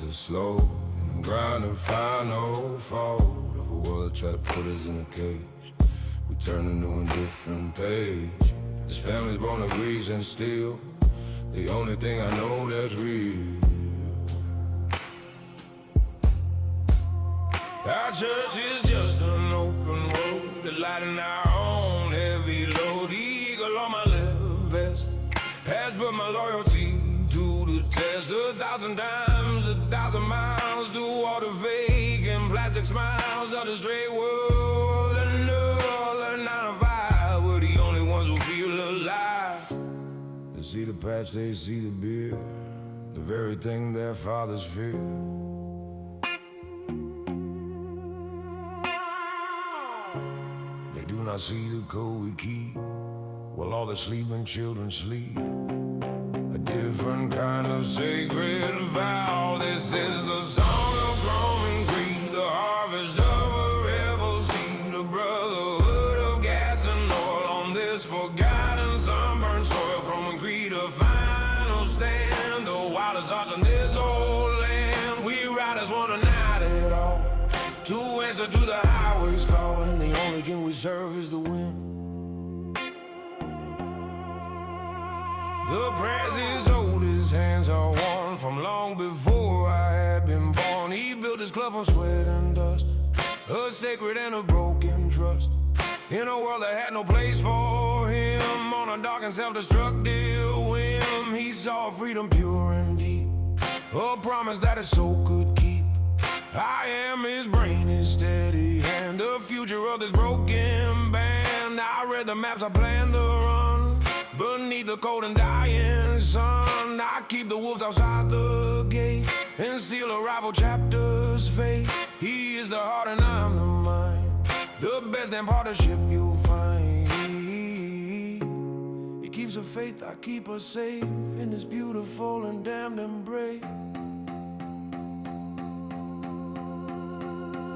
too slow. And I'm grinding fine, no fault of a world tried to put us in a cage. We turn a new and different page. This family's born of grease and steel. The only thing I know that's real. Our church is just an open road, the light in our own heavy load. The eagle on my left vest has put my loyalty to the test. 1,000 times, 1,000 miles through all the fake and plastic smiles of the straight world. And all the 9 to 5, we're the only ones who feel alive. They see the patch, they see the beer, the very thing their fathers fear. They do not see the code we keep, while all the sleeping children sleep. A different kind of sacred vow. This is the song of chrome and greed, the harvest of a rebel seed, a brotherhood of gas and oil on this forgotten sunburned soil. Chrome and greed, a final stand, the wildest hearts in this old land. We riders want to night it all, to answer to the highway's call, and the only king we serve is the wind. The prayers is old, his hands are worn from long before I had been born. He built his club from sweat and dust, a sacred and a broken trust, in a world that had no place for him. On a dark and self-destructive whim, he saw freedom pure and deep, a promise that his soul could keep. I am his brain, his steady hand, the future of this broken band. I read the maps, I planned the run beneath the cold and dying sun. I keep the wolves outside the gate and seal a rival chapter's fate. He is the heart and I'm the mind, the best damn partnership you'll find. He keeps her faith, I keep her safe in this beautiful and damned embrace.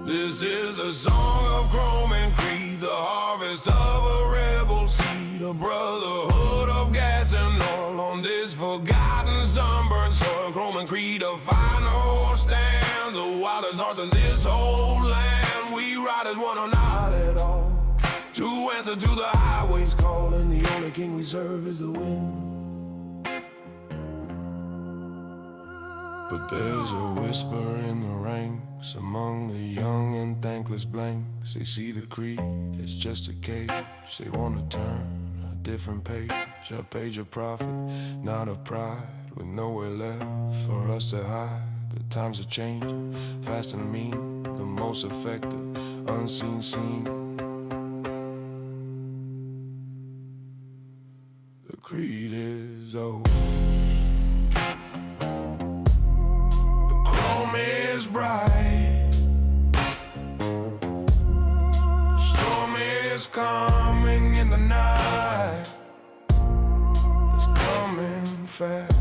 This is a song of chrome and creed, the harvest of a rebel seed, a brotherhood of gas and oil on this forgotten sunburned soil. Chrome and creed, a final stand, the wildest hearts in this whole land. We riders wanna not at all, to answer to the highway's call, and the only king we serve is the wind. But there's a whisper in the ranks among the young and thankless blanks. They see the creed as just a cage, they wanna turn a different page, a page of profit, not of pride, with nowhere left for us to hide. The times are changing, fast and mean, the most effective, unseen scene. The creed is old, is bright, storm is coming in the night, it's coming fast.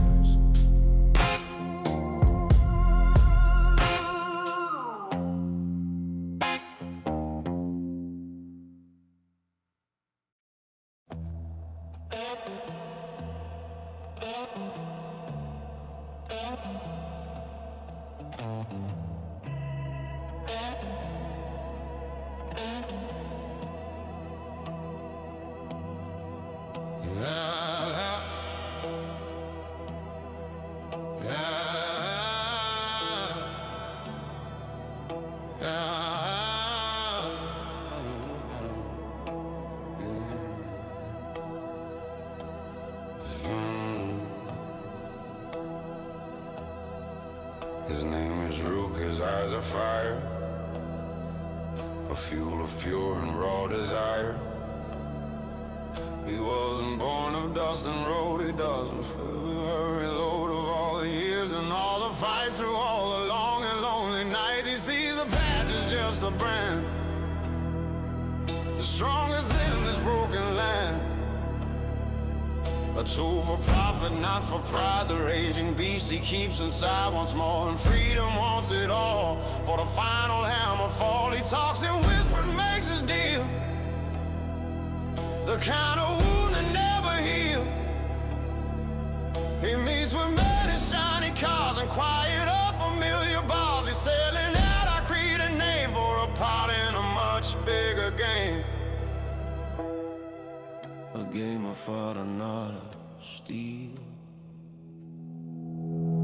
His name is Rook, his eyes are fire, a fuel of pure and raw desire. He wasn't born of dust and road, he doesn't feel the hurry load of all the years and all the fight through all the long and lonely nights. He sees the patch is just a brand, the strongest in this broken land. A tool for profit, not for pride. The raging beast he keeps inside once more, and freedom wants it all. For the final hammer fall, he talks in whispers, makes his deal, the kind of wound that never heal. He meets with men in shiny cars and quiet up familiar game of fought another steal.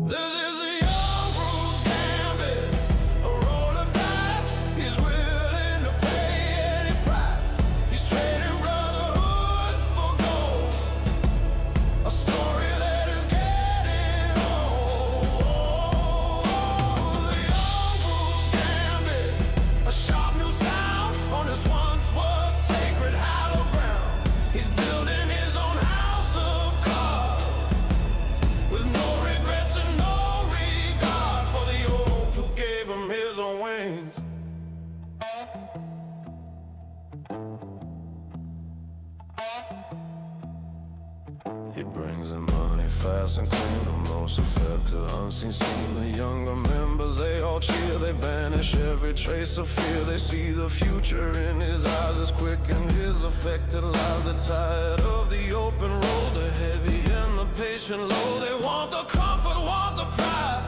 This is a young Bruce Gambit, a roll of dice. He's willing to pay any price. He's trading brotherhood for gold, a story that is getting old. The young Bruce Gambit, a sharp new sound on this once was sacred hallowed ground. He's building his own house of cards with no regrets and no regard for the old who gave him his own wings. He brings in money fast and clean, the most effective unseen scene. The younger members, they all cheer, they banish every trace of fear. They see the future in his eyes as quick and his affected lives. They're tired of the open road, the heavy and the patient load. They want the comfort, want the pride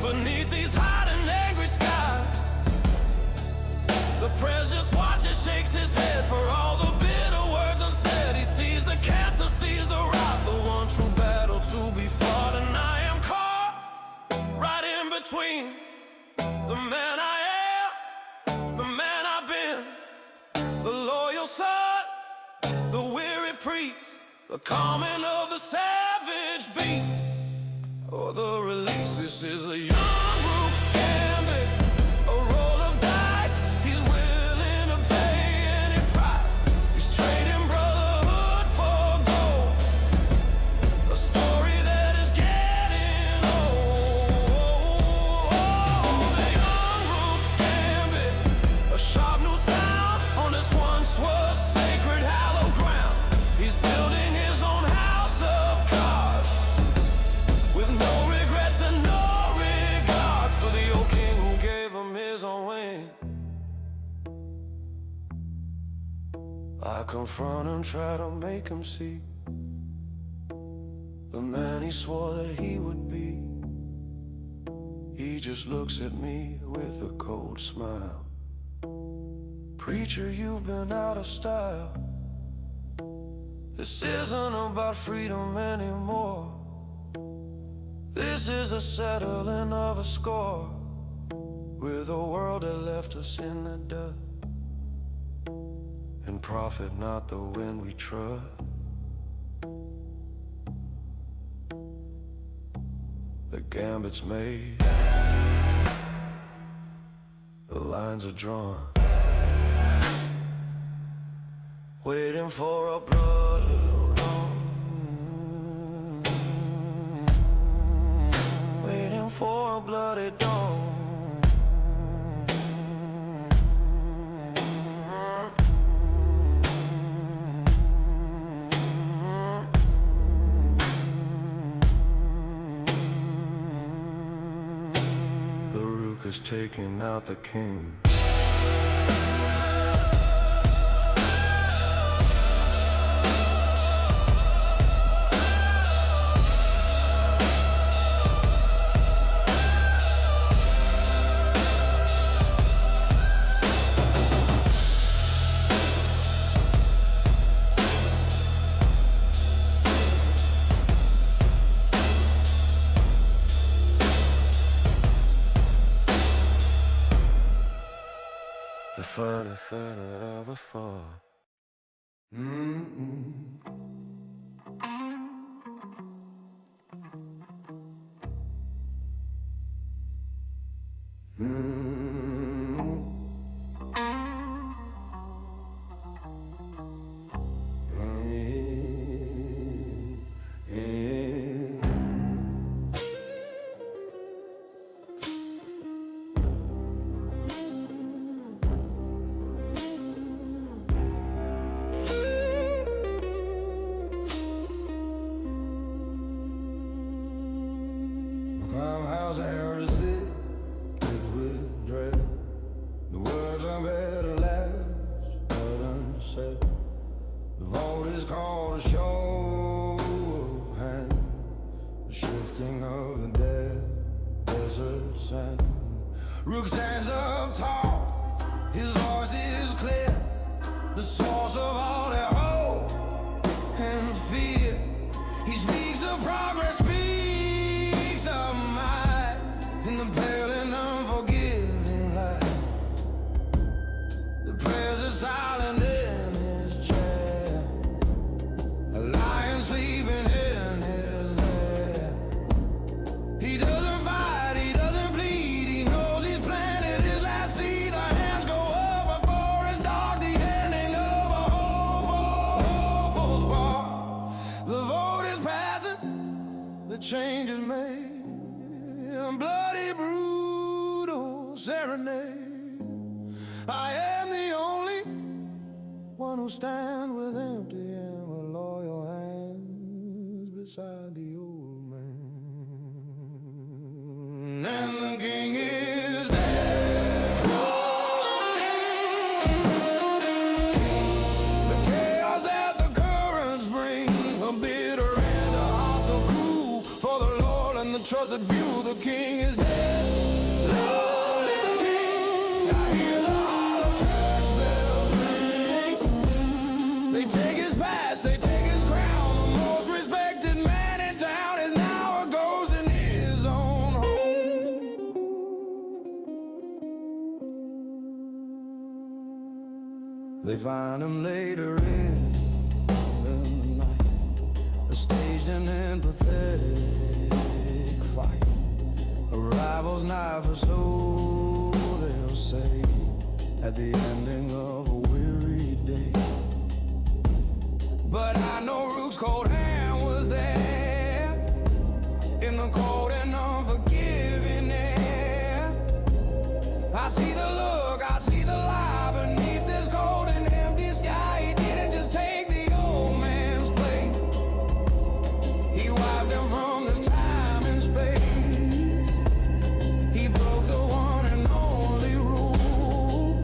beneath these hot and angry skies. The press just watches, shakes his head for all the bitter words unsaid. He sees the cancer, sees the rot, the one true battle to be fought. And I am caught right in between the man I am, the man I've been, the loyal son, the weary priest, the calming of the savage beast, or the release. This is a young Bruce Gambit, a roll of dice. He's willing to pay any price. He's trading brotherhood for gold, a story that is getting old. The young Bruce Gambit, a sharp new sound on this once was sacred hallowed ground. He's building his own house of cards with no regrets and no regard for the old king who gave him his own wing. I confront him, try to make him see the man he swore that he would be. He just looks at me with a cold smile. Preacher, you've been out of style. This isn't about freedom anymore. This is a settling of a score with a world that left us in the dust, and profit not the wind we trust. The gambit's made, the lines are drawn, waiting for a brotherhood, waiting for a bloody dawn. The rook is taking out the king. The funny thing of a fall. Farmhouse air is thick with dread. The words are better last, but unsaid. The vote is called a show of hands, the shifting of the dead desert sand. Rook stands up tall, his voice is clear, the source of all their hope. serenade. I am the only one who stand with empty and with loyal hands beside the old man. And the king is dead. The chaos that the currents bring, a bitter and a hostile crew. For the Lord and the trusted few, the king is dead. They find him later in the night, a staged and empathetic fight. A rival's knife or so they'll say, at the ending of a weary day. But I know Rook's cold hand was there, in the cold and unforgiving air. I see the look, I see the lie beneath this cold and empty sky. He didn't just take the old man's place, he wiped him from this time and space. He broke the one and only rule: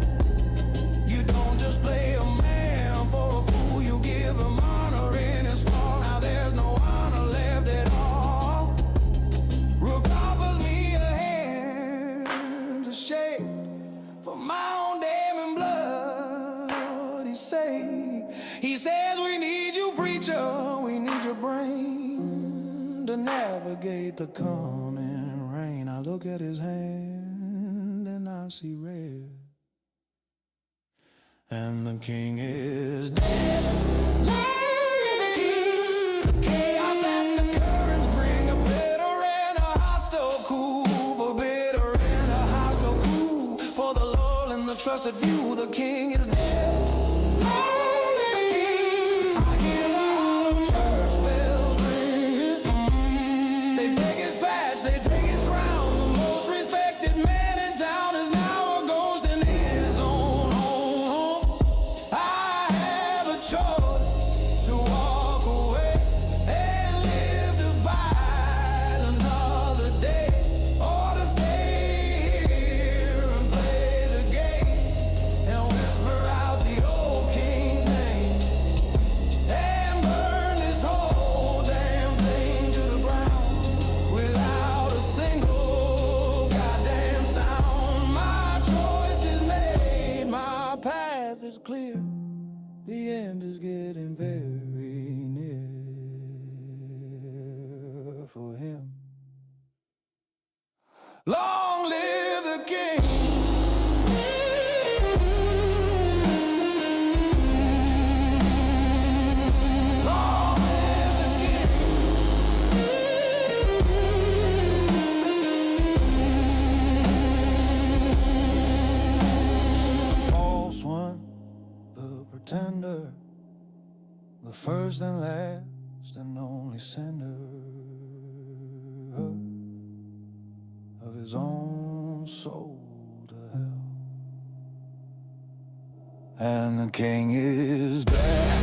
you don't just play a man for a fool, you give him honor in his fall. Now there's no honor left at all. Rook offers me a hand to shake for my own damn and blood. He says we need you, preacher, we need your brain to navigate the coming rain. I look at his hand and I see red, and the king is dead. Long live the king. The chaos that the currents bring, a bitter and a hostile coup. For bitter and a hostile coup, for the Lord and the trusted few, the king is dead. Long live the king. I hear the hollow church bells ring. They take his badge, they take his crown. The most respected man in town is now a ghost in his own home. I have a choice to walk away and live to fight another day, or to stay here and play the game and whisper out the old king's name and burn this whole damn thing to the ground without a single goddamn sound. My choice is made, my path is clear, the end is getting very near for him. Long live the king. Long live the king. The false one, the pretender, the first and last and only sender of his own soul to hell. And the king is back.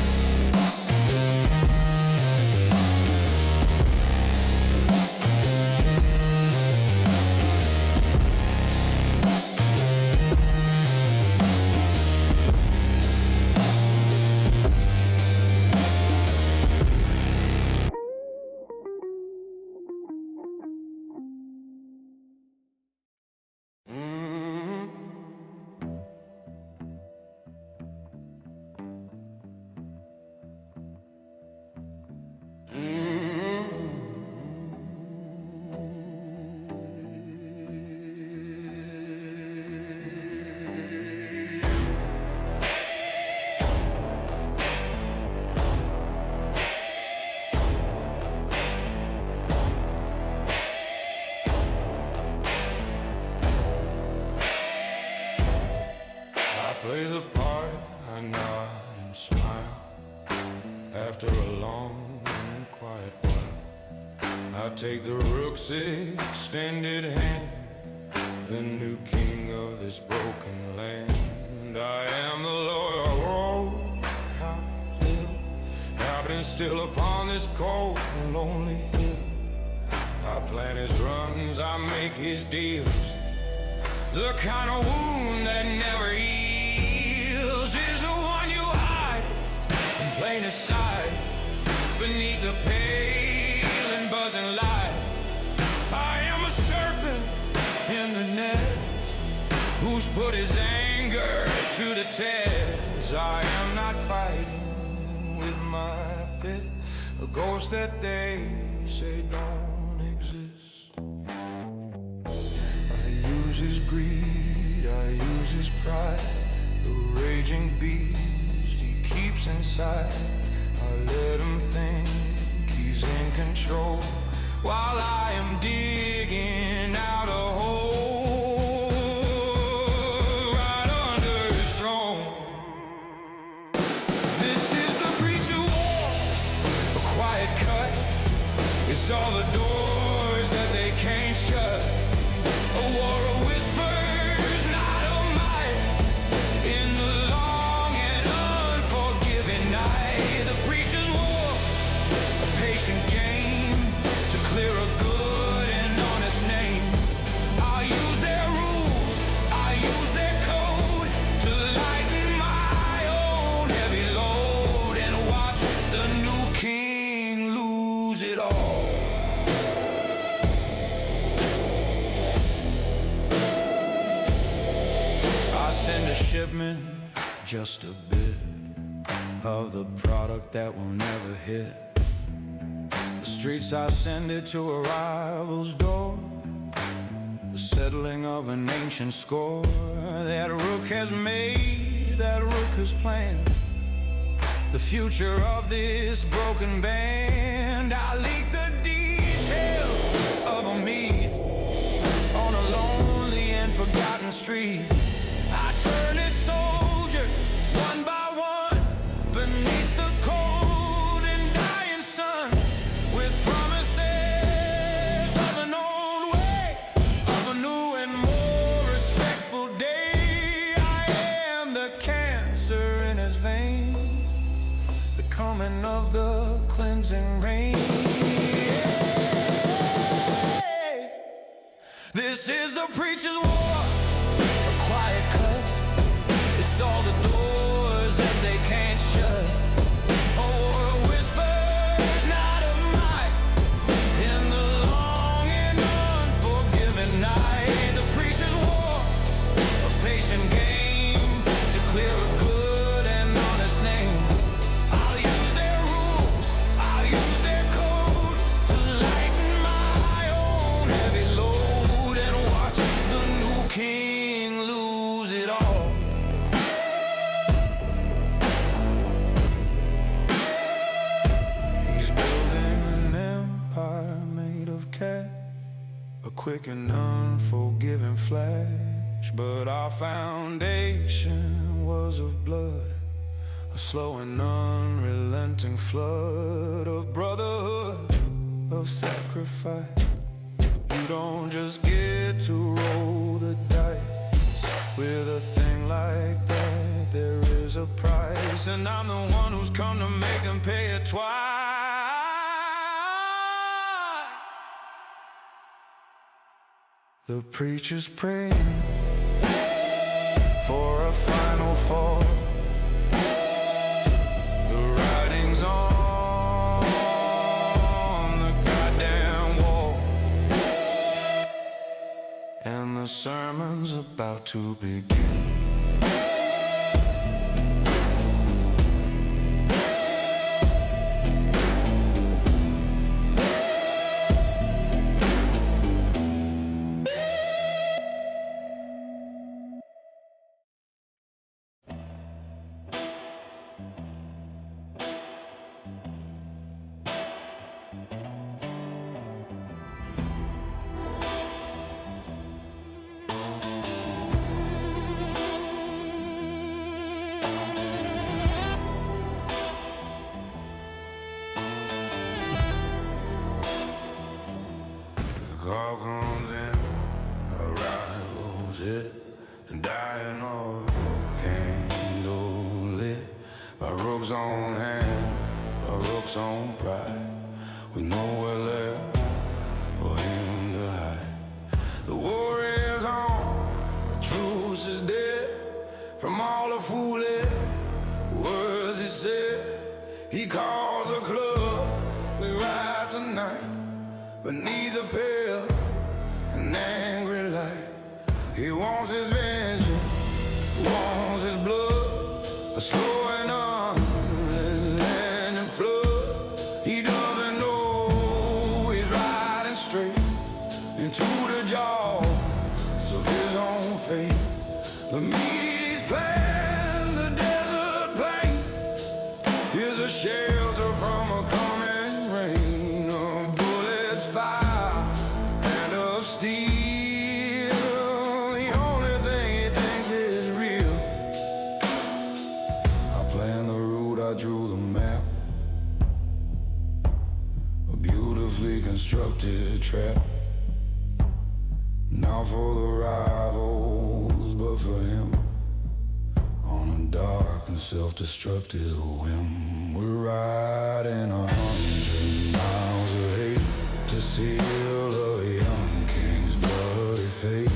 Play the part, I nod and smile. After a long and quiet while, I take the rook's extended hand, the new king this broken land. I am the Lord, I've been still upon this cold and lonely hill. I plan his runs, I make his deals. The kind of wound that never heals is the one you hide in plain sight, beneath the pale and buzzing light. I am a serpent in the nest, who's put his anger to the test. I am not fighting with my fist, a ghost that they say don't exist. I use his greed, I use his pride, the raging beast he keeps inside. I let him think he's in control, while I am digging out a hole right under his throne. This is the preacher war, a quiet cut. It's all the doors that they can't shut. A war of whispers, not of might, in the long and unforgiving night. The preacher's war, a patient game to clear a good and honest name. I'll use their rules, I'll use their code to lighten my own heavy load and watch the new king lose it all. I send a shipment, just a bit of the product that will never hit the streets. I send it to a rival's door, the settling of an ancient score. That rook has made, that rook has planned the future of this broken band. I leak the details of a meet on a lonely and forgotten street. I turn his soldiers one by one beneath the cold and dying sun, with promises of an old way, of a new and more respectful day. I am the cancer in his veins, the coming of the cleansing rain. This is the preacher's war, a quiet cut. It's all the doors that they can't shut. A war of whispers, not of might, in the long and unforgiving night. The preacher's war, a patient game to clear a good and honest name. I'll use their rules, I'll use their code to lighten my own heavy load and watch the new king lose it all. He's building an empire made of cash, a quick and unforgiving flash. But our foundation was of blood, a slow and unrelenting flood of brotherhood, of sacrifice. You don't just get to roll the dice with a thing like that. There is a price, and I'm the one who's come to make them pay it twice. The preacher's praying for a final fall. The writing's on the goddamn wall, and the sermon's about to begin. The call comes in, arrivals hit dying of candle lit by rook's own hand, by rook's own pride, with nowhere left for him to hide. The war is on, the truce is dead. From all the foolish words he said, he calls a club, we ride tonight beneath a pale and angry light. He wants his vengeance, wants his blood, a slow and unending flood. He doesn't know he's riding straight into the jaws of his own fate. The meat he's planned, the desert plain, is a shelter from a coming rain of bullets, fire, and of steel. The only thing he thinks is real. I planned the route, I drew the map, a beautifully constructed trap. Not for the rivals, but for him, on a dark and self-destructive whim. We're riding 100 miles of hate to seal a young king's bloody fate.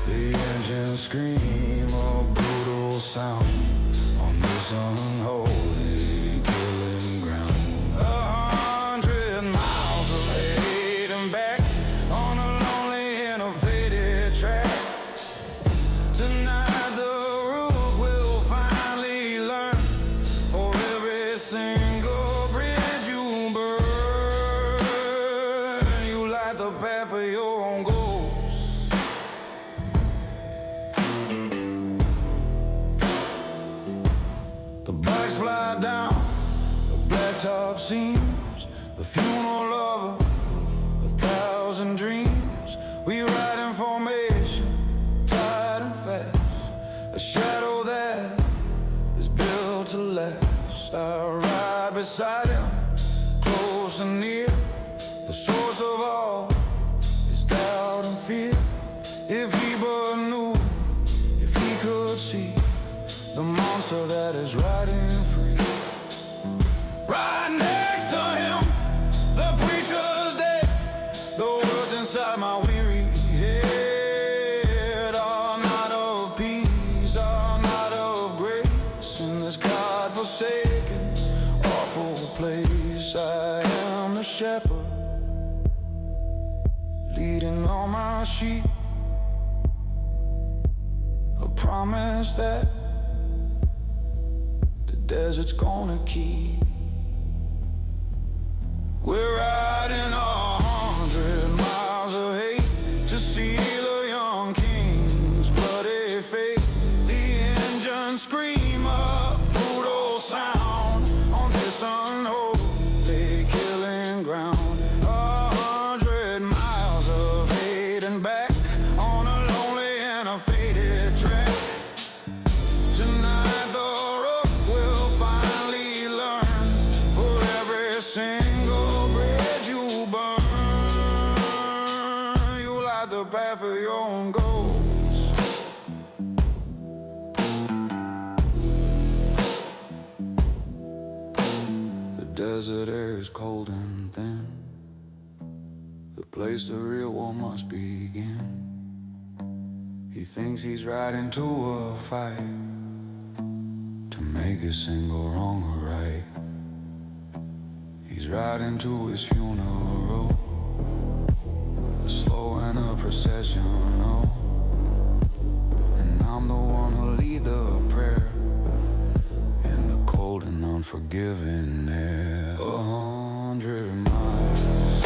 The engines scream a brutal sound on this unholy killing ground. 100 miles of hate and back on a lonely and a faded track. Tonight the rook will finally learn, for every single bridge you burn, you light the path for your own goals. The bikes fly down the blacktop seams, the funeral of a thousand dreams. We ride in formation, tight and fast, a shadow that is built to last. I ride beside him, close and near. The source of all is doubt and fear. If he but knew, if he could see the monster that is riding free. Right next to him, the preacher's dead. The words inside my weary head are not of peace, are not of grace. In this God-forsaken, awful place, I am the shepherd, leading all my sheep. A promise that the desert's gonna keep. We're riding 100 miles of hate to seal a young king's bloody fate. The engines scream a brutal sound on this unholy killing ground. 100 miles of hate and back on a lonely and a faded track. Tonight the rook will finally learn, for every single bridge you burn, you light the path for your own goals. The desert air is cold and thin, the place the real war must begin. He thinks he's riding to a fight, to make a single wrong or right. He's riding to his funeral, a slow and a processional, and I'm the one who'll lead the prayer in the cold and unforgiving air. 100 miles,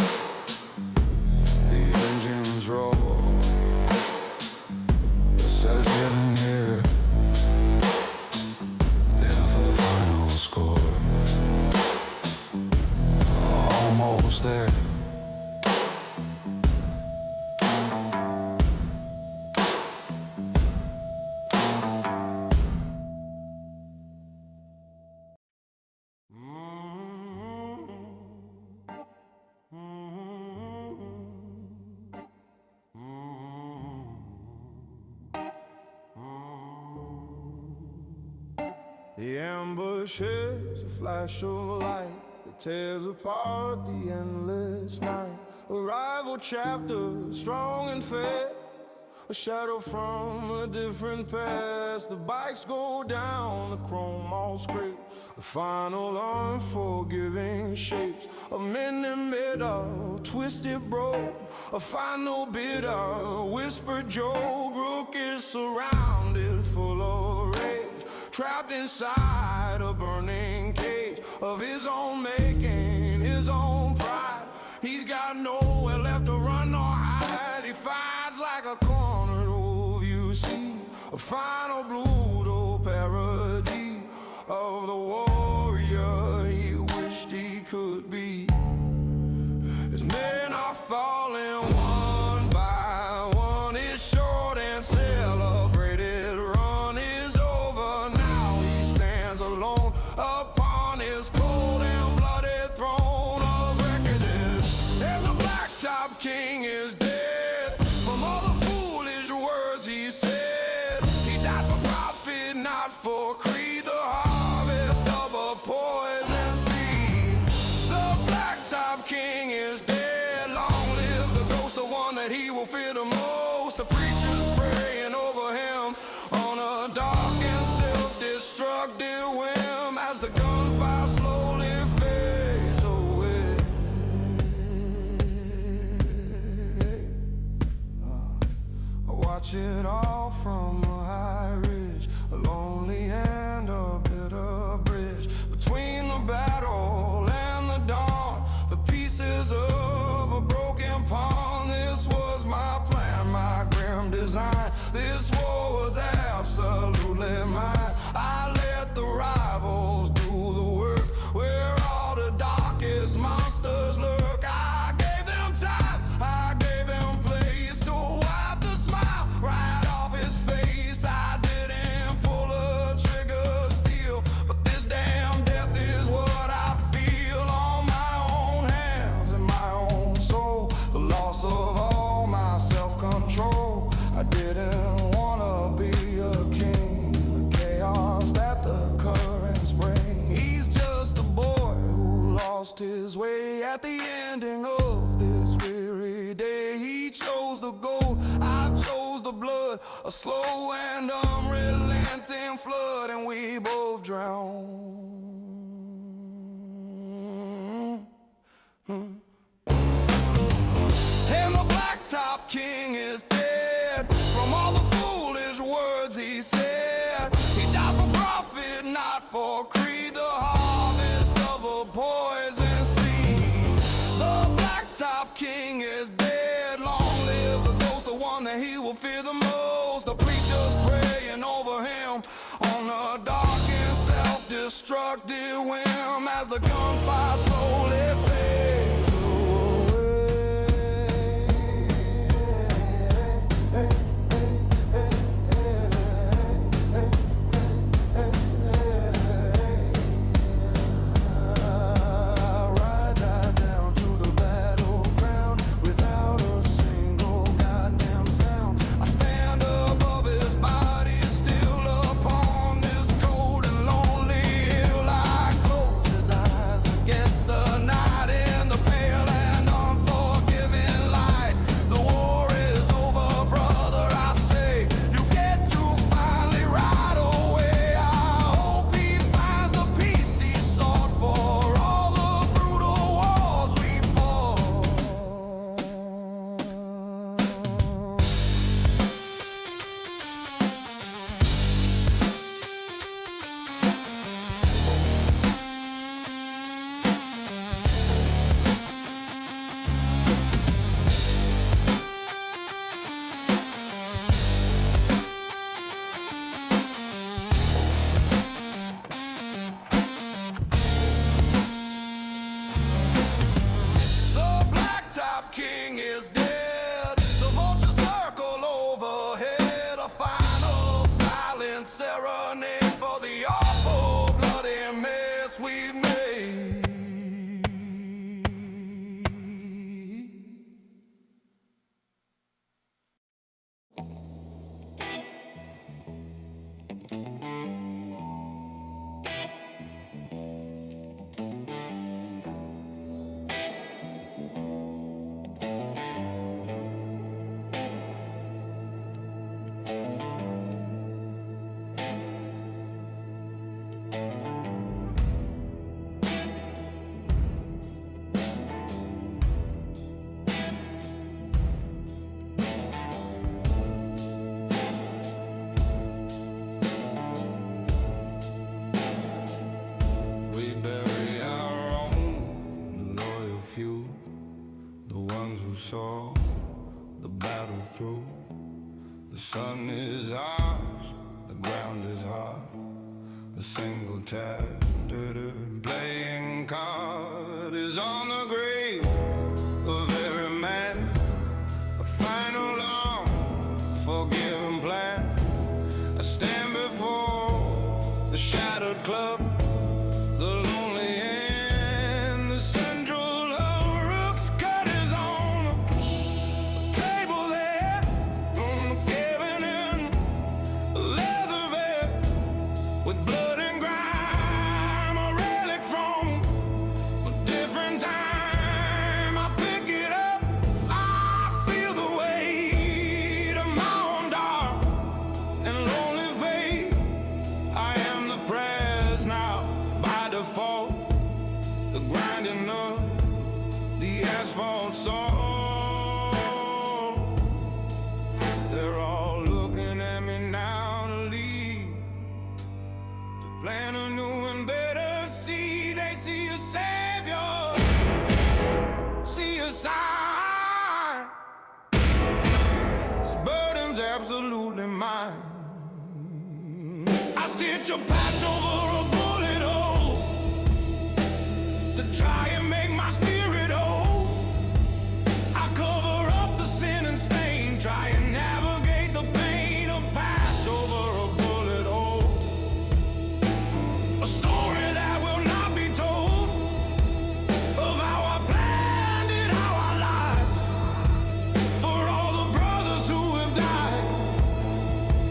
the engines roll, the set living here, there for the final score. Almost there. The ambush hits a flash of light that tears apart the endless night. A rival chapter, strong and fair, a shadow from a different past. The bikes go down, the chrome all scraped, the final unforgiving shapes of men in middle, twisted broke, a final bitter, whispered joke. Rook is surrounded, full of rage, trapped inside a burning cage of his own making, his own pride. He's got nowhere left to run or hide. He fights like a cornered wolf, you see, a final brutal parody of the warrior he wished he could be. His men are falling one by one. His short and celebrated run is over. Now he stands alone upon his cold and bloody throne of wreckages. And the Blacktop King is dead from all the foolish words he said. He died for profit, not for creed, the harvest of a poison seed. The Blacktop King is dead. Long live the ghost, the one that he will fear the most. The preacher's praying over him on a dark and self-destructive whim as the gunfire slowly fades away. I watch it all from a high ridge, a lonely and a bitter bridge between the battle and the dawn, the pieces of a broken pawn. This was my plan, my grim design. This war was absolutely mine. I let the rivals do the work where all the darkest monsters lurk. I gave them time, I gave them place to wipe the smile right off his face. I didn't pull a trigger steel, but this damn death is what I feel on my own hands and my own soul. The loss of all my self-control. I didn't wanna be a king, the chaos that the currents bring. He's just a boy who lost his way at the ending of this weary day. He chose the gold, I chose the blood, a slow and unrelenting flood, and we both drowned. And the Blacktop King is dead from all the foolish words he said. He died for profit, not for creed, the harvest of a poison seed. The Blacktop King is dead. Long live the ghost, the one that he will fear the most. The preacher's praying over him on a dark and self-destructive whim as the gunfire slowly fades against the night. true. The sun is ours, the ground is hard. A single tab, playing card is on the grave of every man. A final long, forgiven plan. I stand before the shattered club, the lonely and the central of Rook's cut is on the table there, on the cabin in a leather vest with blood and grime, a relic from a different time. I pick it up, I feel the weight of my own dark and lonely fate. I am the prayers now by default, the grinding of the asphalt salt. They're all looking at me now to lead, to plan a new and better seed. They see a savior, see a sign. This burden's absolutely mine. I stitch a patch over a bullet hole to try and make my spirit whole. I cover up the sin and stain, try and navigate the pain of patch over a bullet hole. A story that will not be told of how I planned it, how I lied for all the brothers who have died.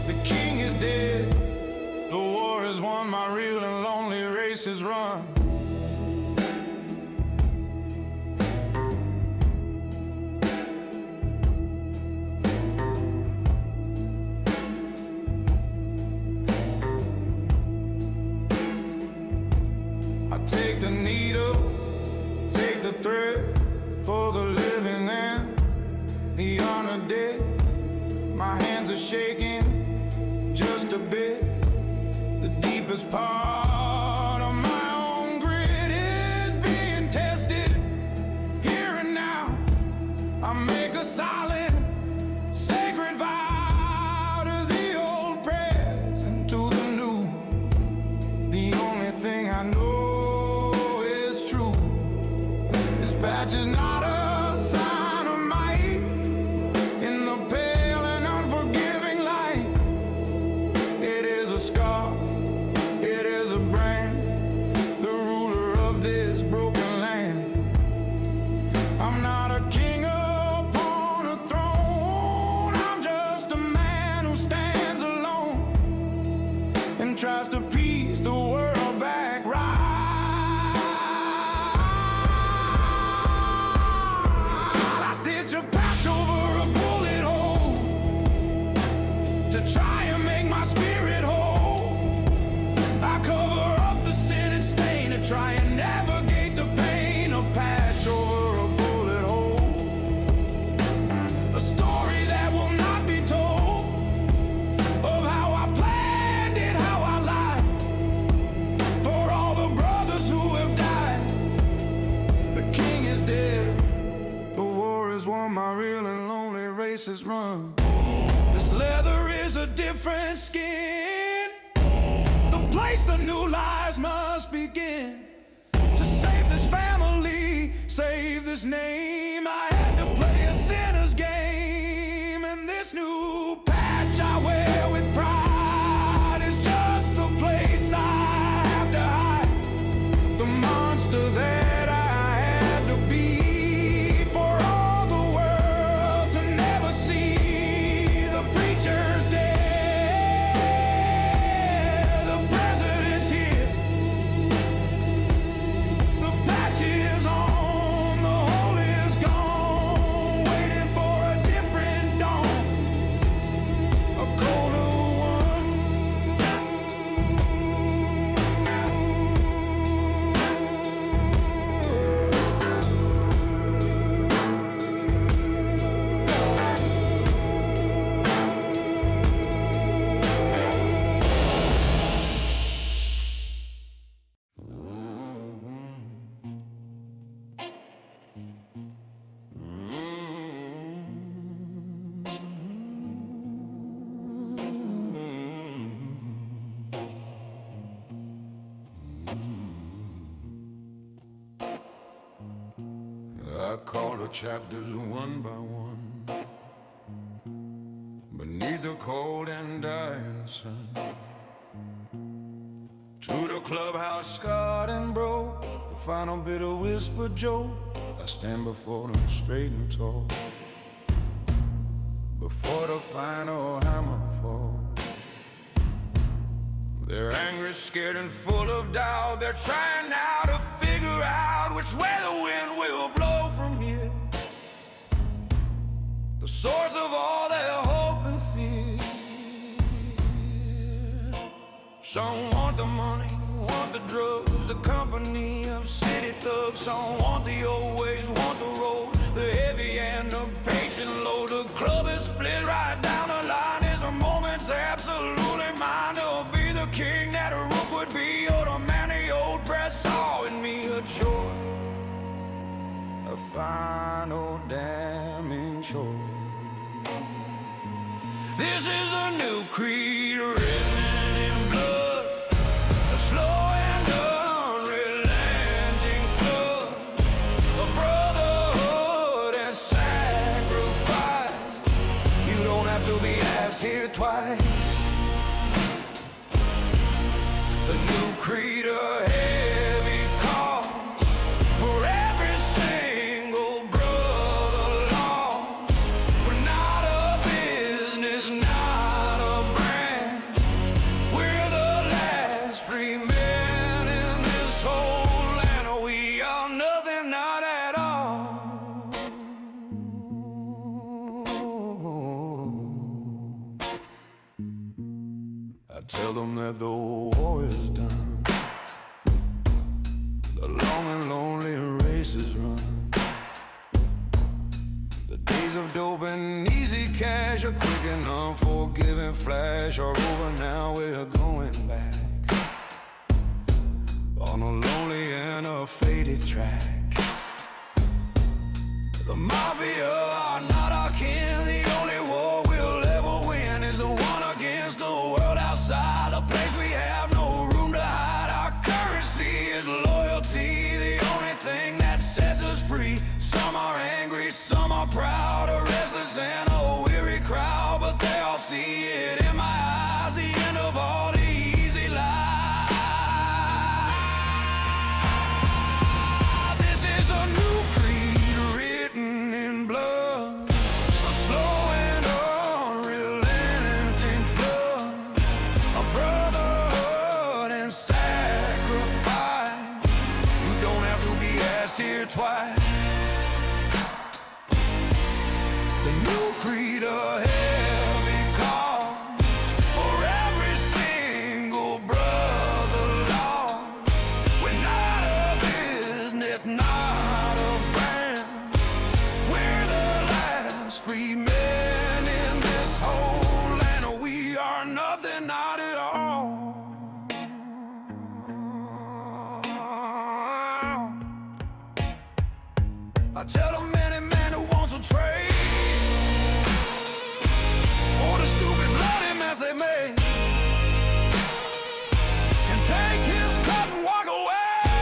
The king is dead, the war is won, my real and lonely race is run. I take the needle, take the thread for the living and the honored dead. My hands are shaking just a bit. The deepest part of my own grit is being tested here and now. I make a solid, sacred vow to the old prayers and to the new. The only thing I know is true. This patch is not a sign of might in the pale and unforgiving light. It is a scar, it is a brand, the ruler of this broken land. I'm not a king upon a throne, I'm just a man who stands alone and tries to piece the world back right. I stitch a patch over a bullet hole to try and make my spirit whole. I cover up the sin and stain to try and navigate the pain. A patch over a bullet hole, a story that will not be told of how I planned it, how I lied for all the brothers who have died. The king is dead, the war is won, my real and lonely race is run. This leather is a different skin, the place the new lives must begin. To save this family, save this name, I had to play a sinner's game. And this new patch I wear with pride is just the place I have to hide the monster that I had to be for all the world to never see. The preacher's dead, the president's here, the patch is on, the holiest chapters one by one, beneath the cold and dying sun. To the clubhouse scarred and broke, the final bit of whispered joke. I stand before them straight and tall, before the final hammer falls. They're angry, scared, and full of doubt. They're trying now to figure out which way the wind will blow from here. The source of all their hope and fear. Some want the money, want the drugs, the company of city thugs. Some want the old ways, want the road, the heavy and the patient load. The club is split right down the line. There's a moment's absolutely mine to be the king that a rook would be, or the man the old press saw in me a chore, a final damning chore. This is the new creed written in blood, a slow and unrelenting flood, a brotherhood and sacrifice. You don't have to be asked here twice. The new creed, a heavy cost for every single brother lost. We're not a business, not a brand. We're the last free men in this whole land. We are nothing, not at all. I tell them that the war is done, the long and lonely race is run. The days of dope and easy cash, a quick and unforgiving flash, are over now. We're going back on a lonely and a faded track. The mafia are not our kin. The only war we'll ever win is the one against the world outside. A place we have no room to hide. Our currency is loyalty, the only thing that sets us free. Some are angry, some are proud, a restless and a weary crowd, but they all see it in my eyes, the end of all the easy life. This is the new creed written in blood, a slow and unrelenting flood, a brotherhood and sacrifice. You don't have to be asked here twice. The new creed, a heavy cost for every single brother lost. We're not a business, not a brand. We're the last free men in this whole land. We are nothing, not at all. I tell them any man who wants a trade for the stupid bloody mess they made can take his cut and walk away,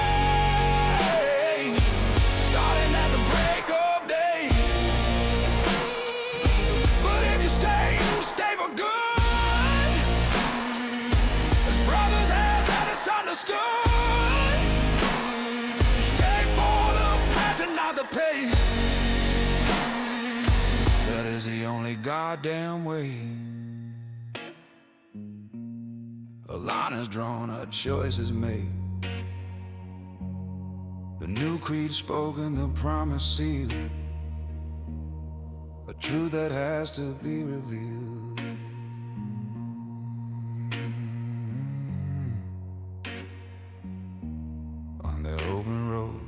starting at the break of day. But if you stay for good, as brothers as it's understood. Stay for the passion, not the pace. That is the only goddamn way. A line is drawn, a choice is made. The new creed spoken, the promise sealed, a truth that has to be revealed. On the open road.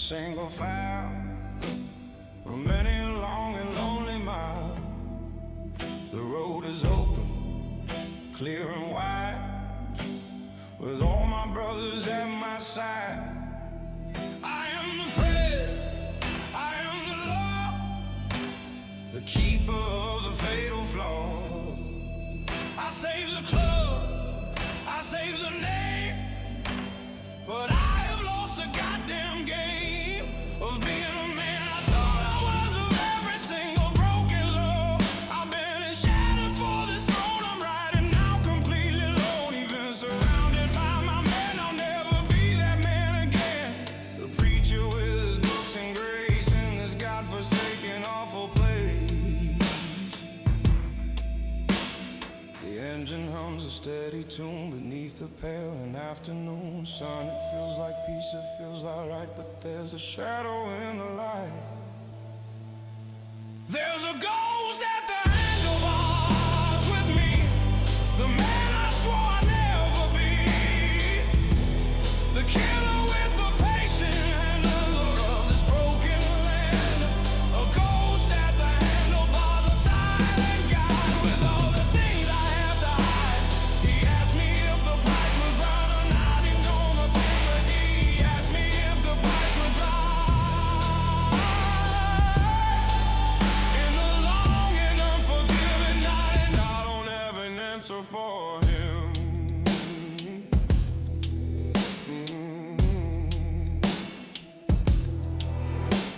single file for many long and lonely miles. The road is open, clear and wide, with all my brothers at my side. I am the prayer, I am the law, the keeper of the fatal flaw. I save the club, I save the name, but I have lost the goddamn game of being a man. I thought I was of every single broken love. I've been shattered for this throne I'm riding now, completely alone. Even surrounded by my men, I'll never be that man again. The preacher with his books and grace in this godforsaken awful place. The engine hums a steady tune beneath the pale and afternoon sun. It feels like peace, it feels alright, but there's a shadow in the light. There's a ghost at the handlebars with me, the man I swore I'd never be, the killer with the patient handler of this broken land. A ghost at the handlebars, a silent guide with all the things I have to hide. He asked me if the price was right or not. He know the thing, but he asked me if the price was right. In the long and unforgiving night, and I don't have an answer for him.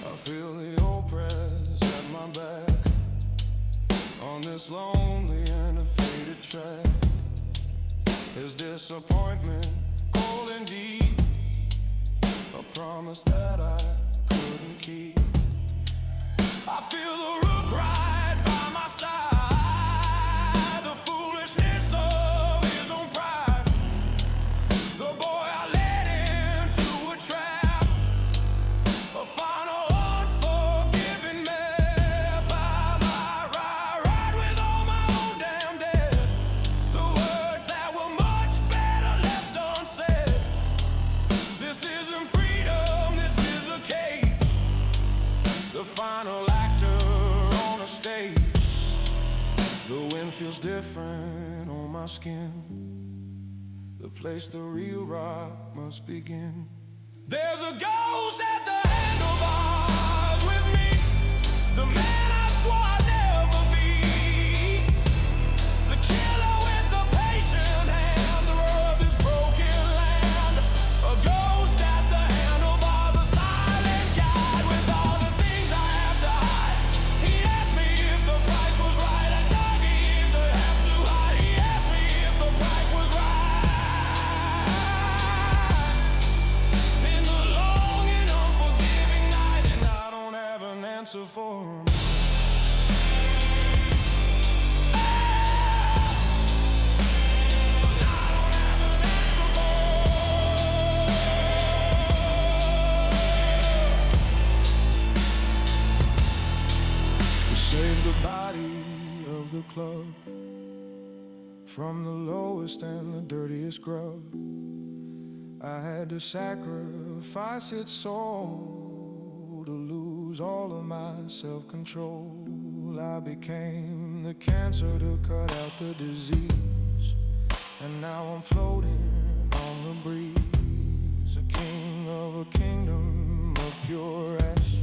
I feel the old press at my back on this lonely and a faded track. His disappointment, cold and deep, a promise that I couldn't keep. I feel the rook right by my side, the foolishness of his own pride. The boy I led into a trap, a final unforgiving map. I ride with all my own damn dead. The words that were much better left unsaid. This isn't freedom, this is a cage. The final actor on a stage. The wind feels different on my skin, the place the real rock must begin. There's a ghost at the handlebars with me, the man I swore I'd never be, the killer with the patient handler of this broken land. A ghost at the handlebars, a silent guide with all the things I have to hide. He asked me if the price was right. I dug in to have to hide. He asked me if the price was right. In the long and unforgiving night, and I don't have an answer for him. Save the body of the club from the lowest and the dirtiest grub. I had to sacrifice its soul to lose all of my self-control. I became the cancer to cut out the disease, and now I'm floating on the breeze, a king of a kingdom of pure ash,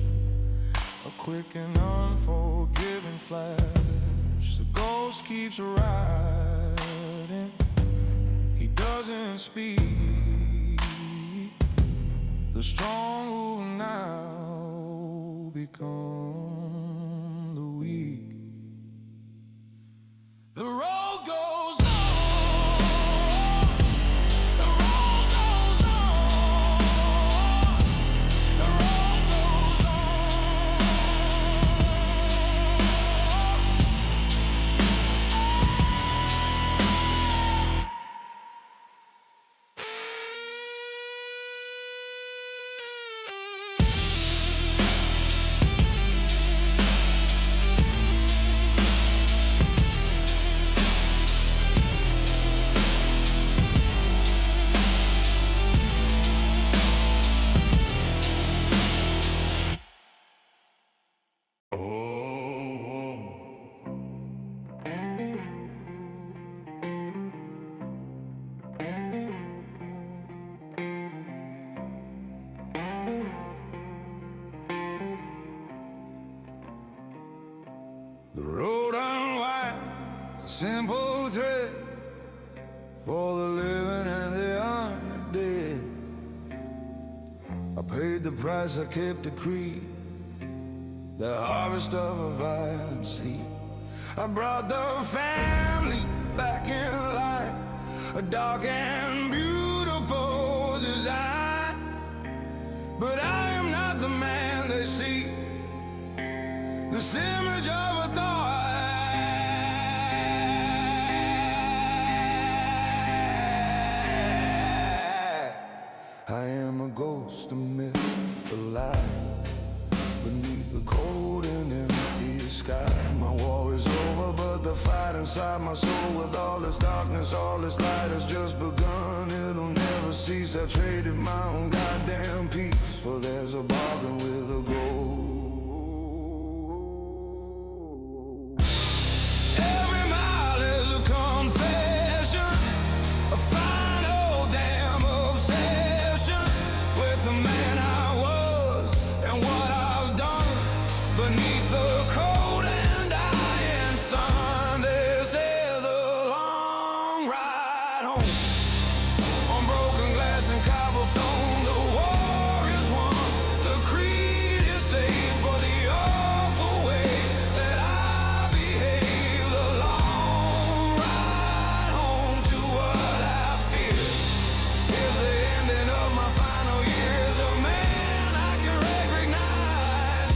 a quick and unforgiving flash. The ghost keeps riding, he doesn't speak. The strong will now become the weak. The road goes on, the road goes on, the road goes on. The road unwind, a simple thread for the living and the undead. I paid the price, I kept the creed, the harvest of a violent seed. I brought the family back in line, a dark and beautiful design. But I am not the man they see, this image of a thought. I am a ghost, a myth, a lie, beneath the cold and empty sky. My war is over, but the fight inside my soul, with all this darkness, all this light has just begun. It'll never cease. I traded my own goddamn peace, for there's a bargain with a goal. Every mile is a confession, a final damn obsession with the man I was and what I've done beneath the cold and dying sun. This is a long ride home on broken glass and cobblestone. The war is won, the creed is saved for the awful way that I behave. The long ride home to what I fear is the ending of my final years. A man I can recognize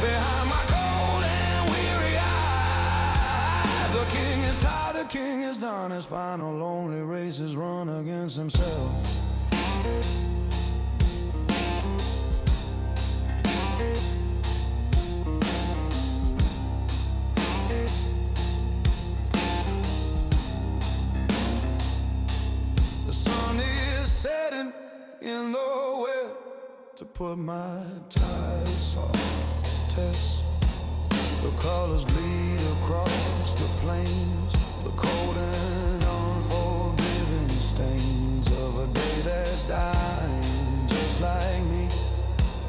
behind my cold and weary eyes. The king is tired, the king is done. His final lonely race is run against himself. The sun is setting in the west to put my ties on test. The colors bleed across the plains, the cold and unforgiving stains of a day that's dying just like me.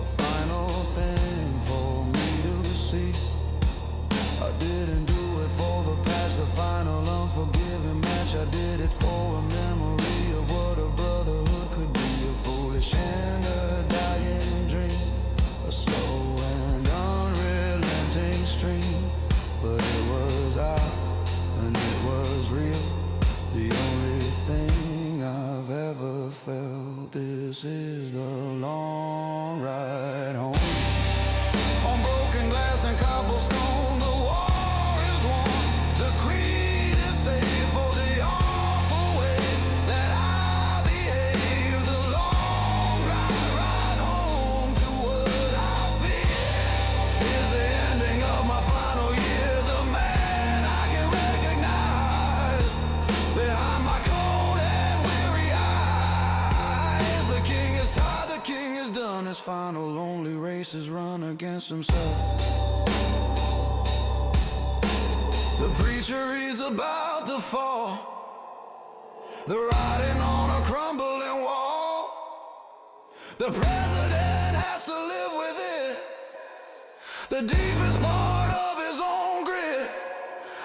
A final thing for me to see. I didn't do it for the past, the final unforgiving match. I did it for a memory of what a brotherhood could be. A foolish and a dying dream, a slow and unrelenting stream. But it was out and it was real, the only thing I've ever felt. This is the long ride home on broken glass and cobblestone. The war is won, the creed is saved for the awful way that I behave. The long ride home to what I fear is the ending of my final years. A man I can recognize behind my cold and weary eyes. The king is tired, the king is done. His final lonely race is run against himself. The preacher is about to fall, the writing on a crumbling wall. The president has to live with it, the deepest part of his own grit.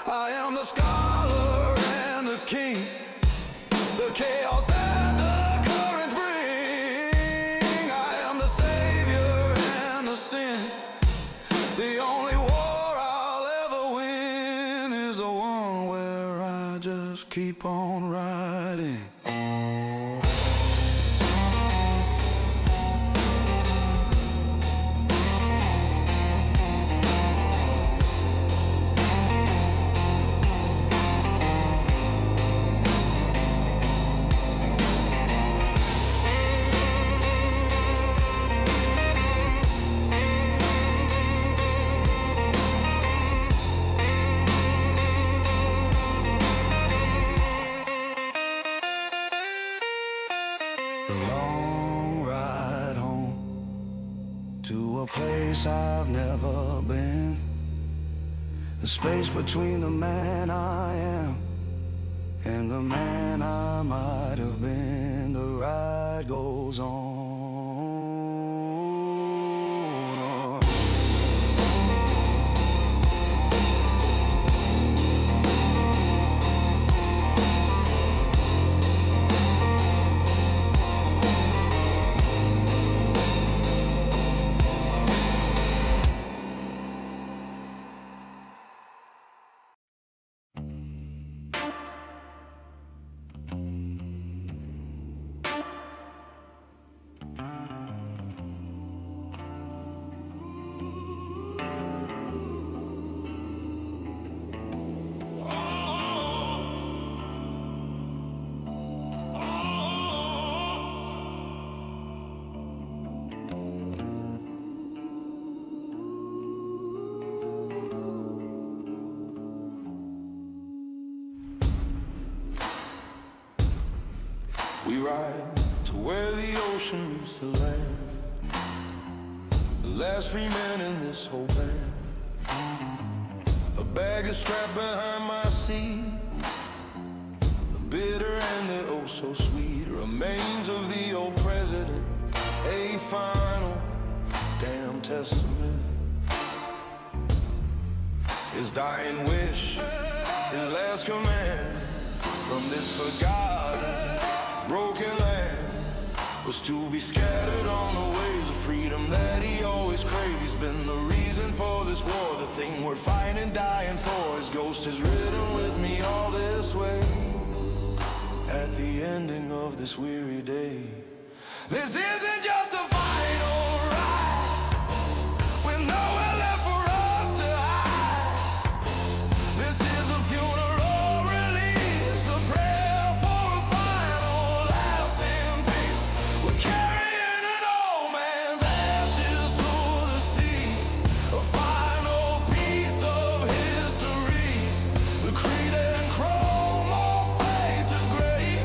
I am the scholar and the king, the chaos that the currents bring. I am the savior and the sin. The only war I'll ever win is the one where I just keep on riding. place I've never been. The space between the man I am and the man I might have been. The ride goes on. We ride to where the ocean meets the land. The last free man in this whole band. A bag is strapped behind my seat. The bitter and the oh so sweet remains of the old president. A final damn testament. His dying wish, his last command from this forgotten broken land was to be scattered on the waves of freedom that he always craved. He's been the reason for this war, the thing we're fighting, dying for. His ghost has ridden with me all this way. At the ending of this weary day, this isn't just a final ride with nowhere left for us to hide. This is a funeral release, a prayer for a final lasting peace. We're carrying an old man's ashes to the sea, a final piece of history. The creed and chrome all fade to gray,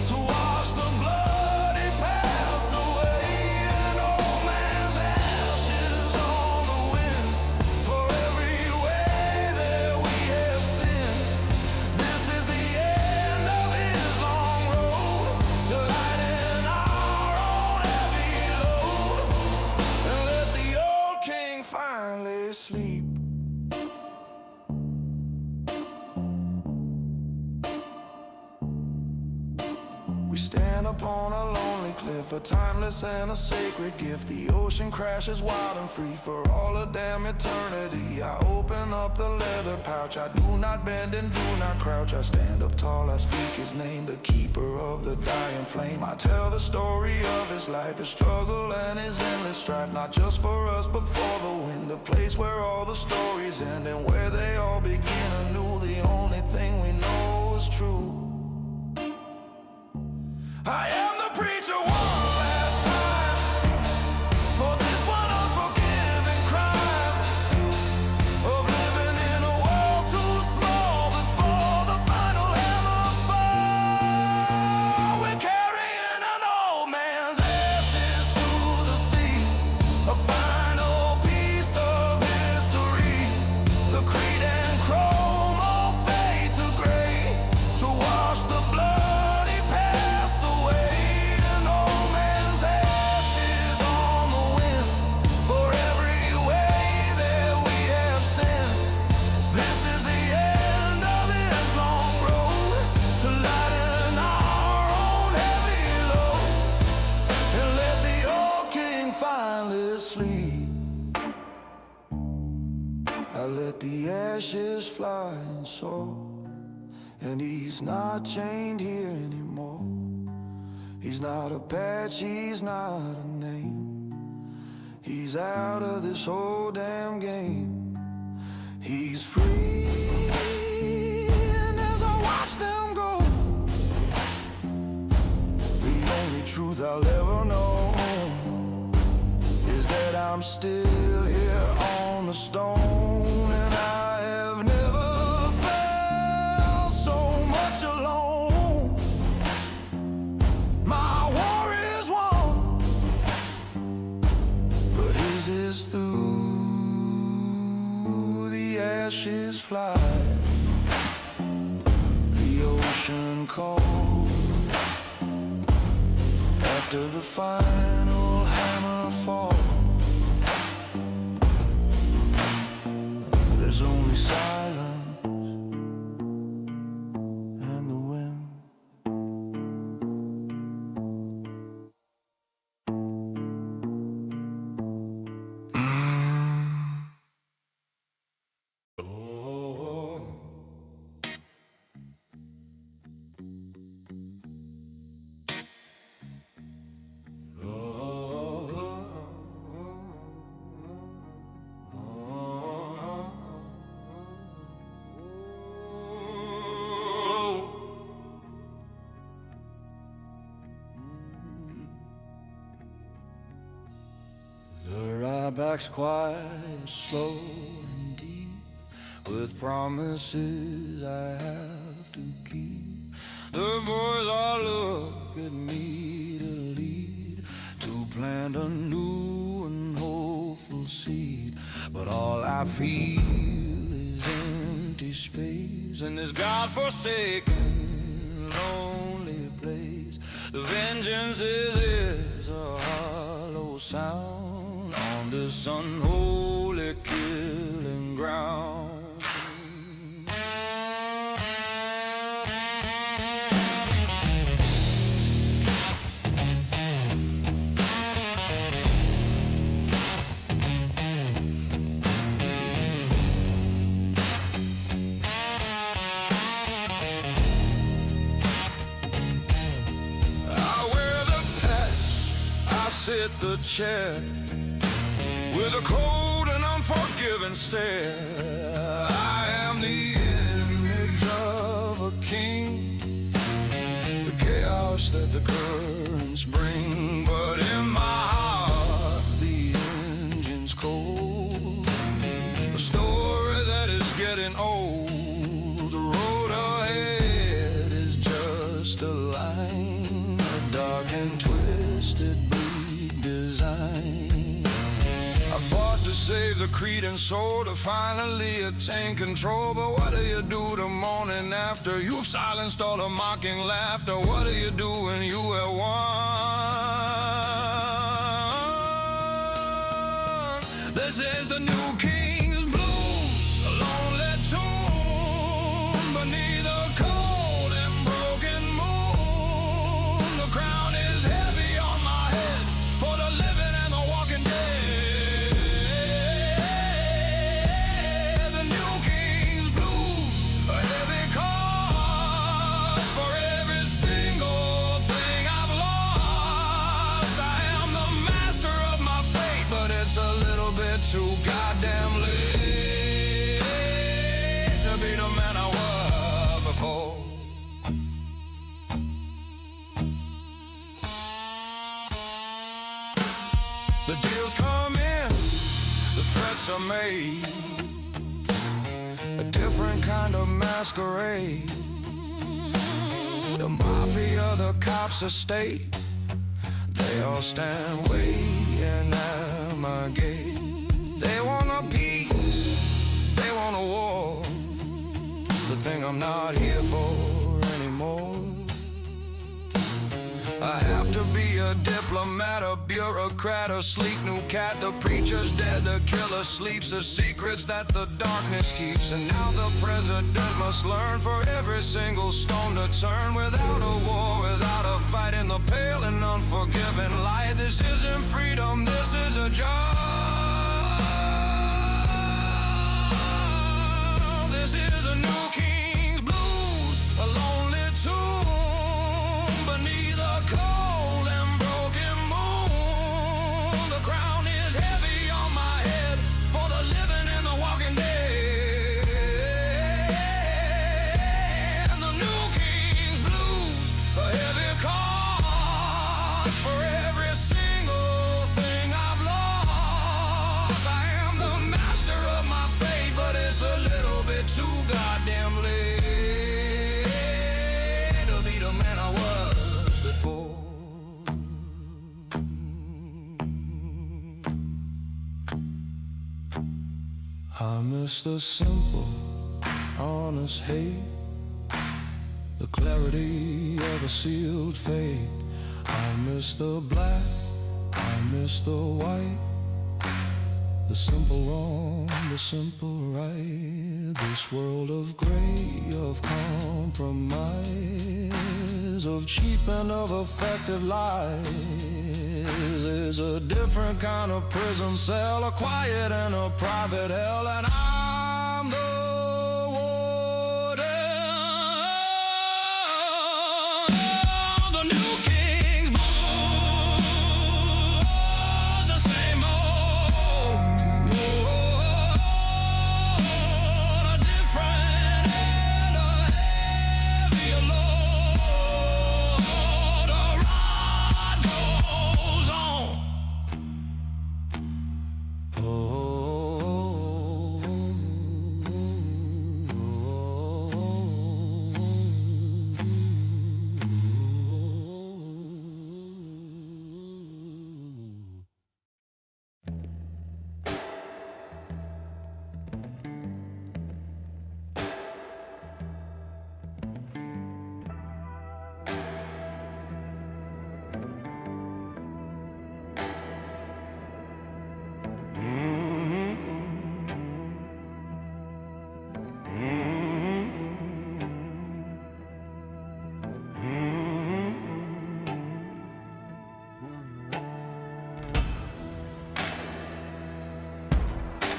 to wash the blood he passed away. An old man's ashes on the wind, for every way that we have sinned. This is the end of his long road to lighten our own heavy load, and let the old king finally sleep. We stand upon a lonely cliff, a timeless and a sacred gift. The ocean crashes wild and free for all a damn eternity. I open up the leather pouch, I do not bend and do not crouch. I stand up tall, I speak his name, the keeper of the dying flame. I tell the story of his life, his struggle and his endless strife. Not just for us but for the wind, the place where all the stories end and where they all begin anew. The only thing we know is true. I am the preacher one last time for this one unforgiving crime of living in a world too small before the final hammer fall. We're carrying an old man's ashes to the sea, a final piece of history. The creed and chrome all fade to gray, to wash the blood he passed away. An old man's ashes on the wind, for every way that we have sinned. This is the end of his long road to lighten our own heavy load, and let the old king finally sleep. I let the ashes fly and soar, and he's not chained here anymore. He's not a patch, he's not a name. He's out of this whole damn game. He's free, and as I watch them go, the only truth I'll ever know is that I'm still here on the stone, and I have never felt so much alone. My war is won, but his is through. ashes fly, the ocean cold. After the final hammer fall, there's only silence and the wind. Back's quiet, slow and deep, with promises I have to keep. The boys all look at me to lead, to plant a new and hopeful seed. But all I feel is empty space in this God-forsaken, lonely place. The vengeance is a hollow sound on this unholy killing ground. I wear the patch, I sit the chair, with a cold and unforgiving stare. I am the image of a king, the chaos that the currents bring. But in my heart, the engine's cold, a story that is getting old. The road ahead is just a line, a dark and twisted bleak design. I fought to save the creed and soul, to finally attain control. But what do you do the morning after you've silenced all the mocking laughter? What do you do when you have won? This is the new king's blues, a lonely tune beneath the cold and broken moon. The crown is heavy on my head for the living and the walking dead. Too goddamn late to be the man I was before. The deals come in, the threats are made, a different kind of masquerade. The mafia, the cops, the state, they all stand waiting at my gate. They want a peace, they want a war, the thing I'm not here for anymore. I have to be a diplomat, a bureaucrat, a sleek new cat. The preacher's dead, the killer sleeps, the secrets that the darkness keeps. And now the president must learn for every single stone to turn. Without a war, without a fight, in the pale and unforgiving light. This isn't freedom, this is a job. This is a new king's blues, a lonely tune beneath a cold and broken moon. The crown is heavy on my head for the living and the walking dead. And the new king's blues, a heavy cost for every single thing I've lost. I miss the simple, honest hate, the clarity of a sealed fate. I miss the black, I miss the white, the simple wrong, the simple right. This world of gray, of compromise, of cheap and of effective lies is a different kind of prison cell, a quiet and a private hell, and I'm the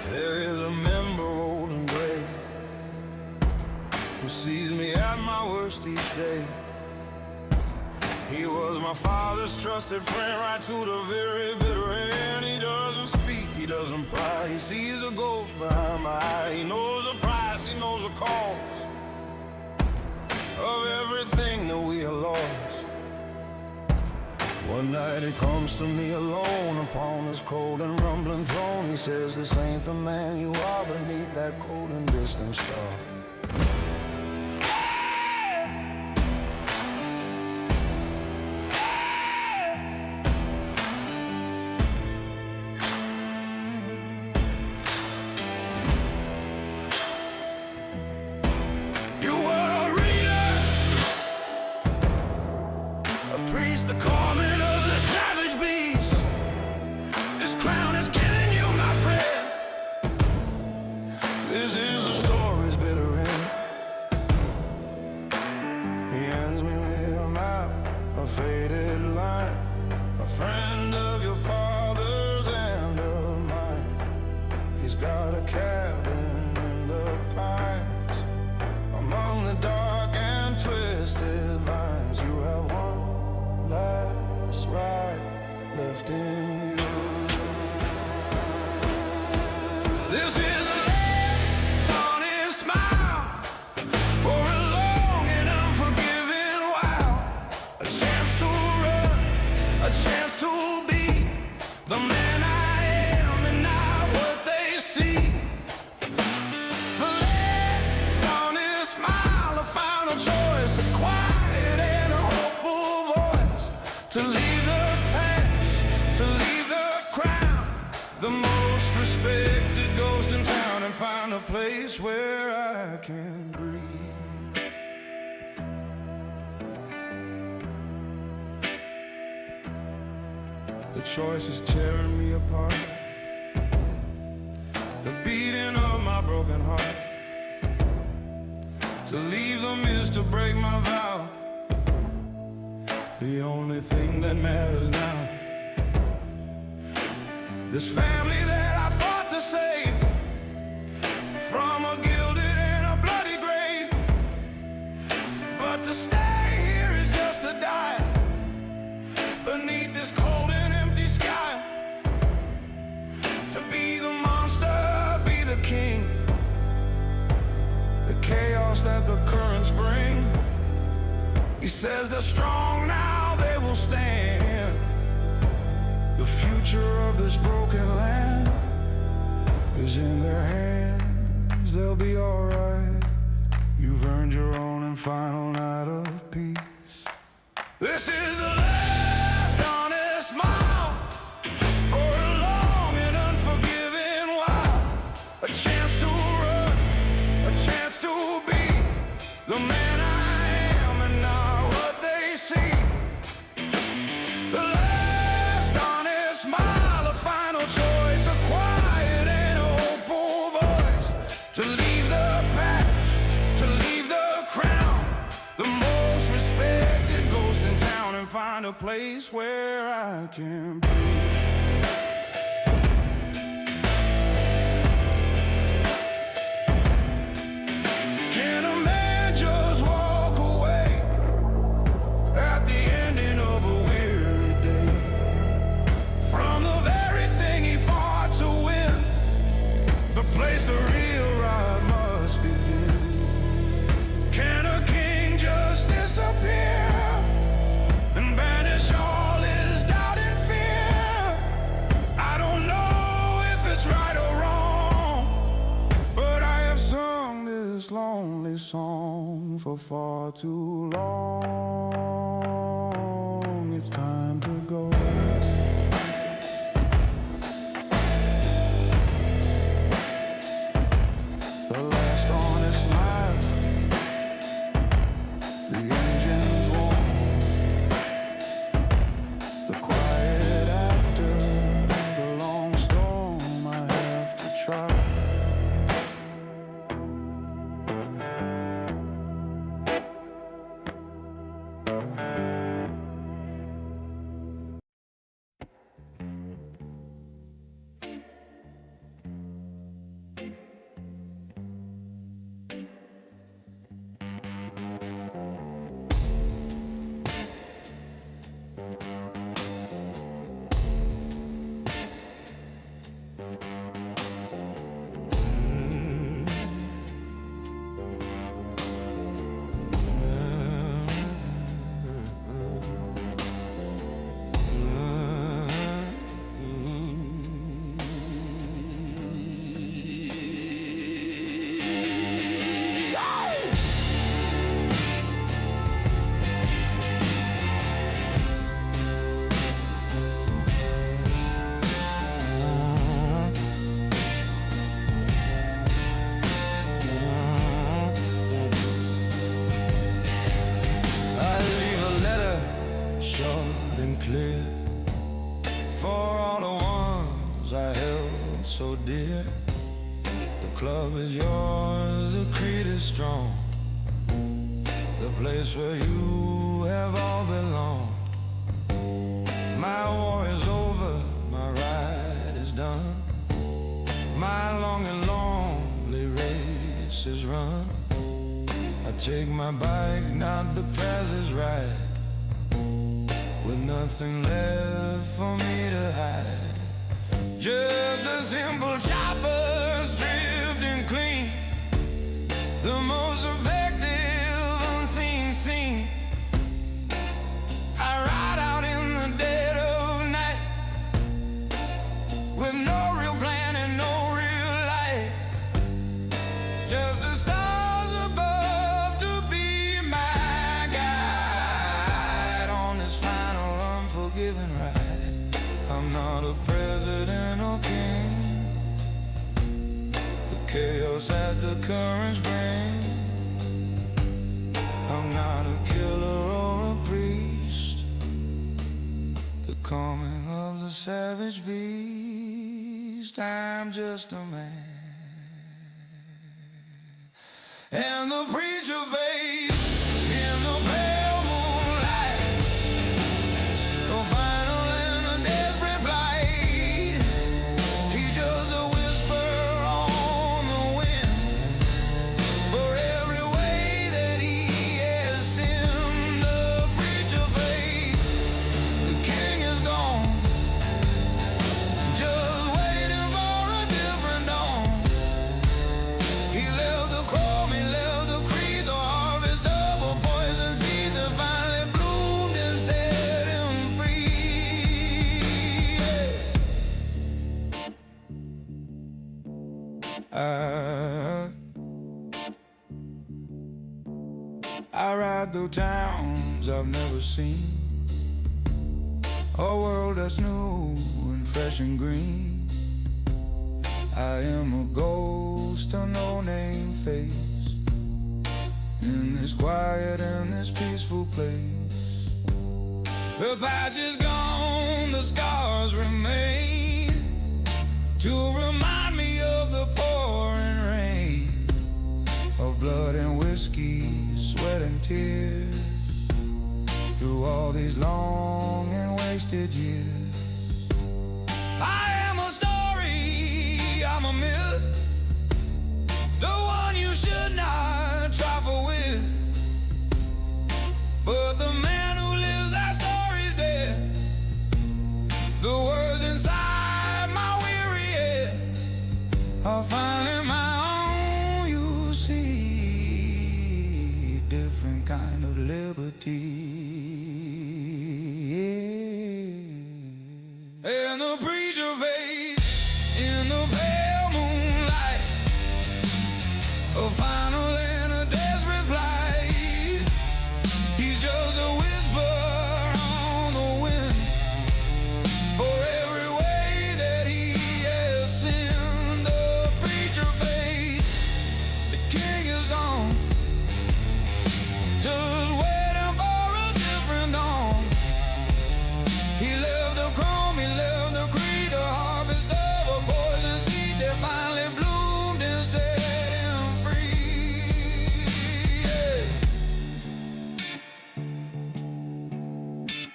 There is a member old and gray who sees me at my worst each day. He was my father's trusted friend right to the very bitter end. He doesn't speak, he doesn't pry. He sees a ghost behind my eye. He knows the price, he knows the cause of everything that we have lost. One night he comes to me alone upon his cold and rumbling throne. He says, this ain't the man you are beneath that cold and distant star. You were a reader, a priest, the corpsman of the savage beast. This crown is killing you, my friend. This is the story's bitter end. He hands me a map, a faded line, a friend of your father's and of mine. He's got a cabin in the pines, among the dark and twisted vines. You have one last ride left in you. This is a last honest smile for a long and unforgiving while. A chance to run, a chance to be the man I am and not what they see. The last honest smile, a final choice, a quiet and a hopeful voice. To leave the past, to leave the crown, the most respected ghost in town, and find a place where I can breathe. The choice is tearing me apart, the beating of my broken heart. To leave them is to break my vow, the only thing that matters now. This family that I fought to save from a gilded and a bloody grave, but to stay here is just to die beneath this cold and empty sky. To be the monster, be the king, the chaos that the currents bring. He says the strong now they will stand. The future of this broken land is in their hands. They'll be alright. You've earned your own and final night of peace. This is the last honest mile for a long and unforgiving while. A chance the man I am and not what they see. The last honest smile, a final choice, a quiet and a hopeful voice. To leave the past, to leave the crown, the most respected ghost in town, and find a place where I can breathe. Place the real ride must begin. Can a king just disappear and banish all his doubt and fear? I don't know if it's right or wrong, but I have sung this lonely song for far too long. It's time to go. Clear for all the ones I held so dear. The club is yours, the creed is strong, the place where you have all belonged. My war is over, my ride is done, my long and lonely race is run. I take my bike, not the prize is right, with nothing left for me to hide. Just a simple chopper, stripped and clean, the most effective unseen scene. I ride out in the dead of night, with no real plan and no real light. Just the stars above to be my guide on this final unforgiving ride. I'm not a president or king, the chaos that the currents bring. I'm not a killer or a priest, the calming of the savage beast. I'm just a man, and the preacher face in the pale moonlight, the final and a desperate plight. He's just a whisper on the wind for every way that he has sinned. The preacher face, the king is gone, just waiting for a different dawn. He left the chrome, he left the creed, the harvest of a poison seed that finally bloomed and set him free. I ride through towns I've never seen, a world that's new and fresh and green. I am a ghost, a no-name face, in this quiet and this peaceful place. The patch is gone, the scars remain to remind me of the pouring rain, of blood and whiskey, sweat and tears, through all these long and wasted years. I am a story, I'm a myth, the one you should not trifle with. But the man who lives that story's dead. The words inside my weary head are finally my own. You see, different kind of liberty. And the preacher face in the pale moonlight, a final and a desperate flight. He's just a whisper on the wind for every way that he has sinned. The preacher fades, the king is gone, just waiting for a different dawn. He left a chrome, he left a creed, a harvest of a poison seed that finally bloomed and set him free.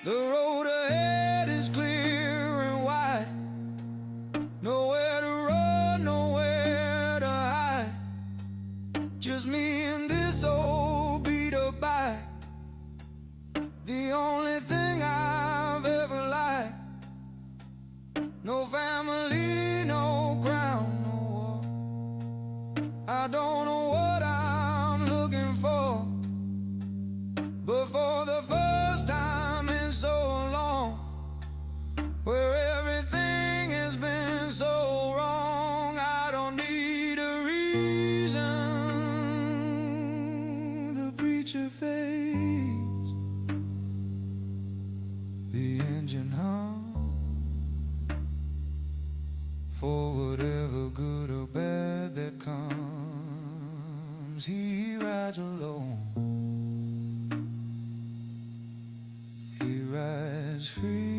The road ahead is clear and wide, nowhere to run, nowhere to hide, just me and this old beat up bike. The only thing I've ever liked. No family, no crown, no war. I don't know what I'm looking for, but for the first time in so long, where everything has been so wrong, I don't need a reason. The preacher fades, the engine hums, for whatever good or bad that comes, he rides alone, he rides free.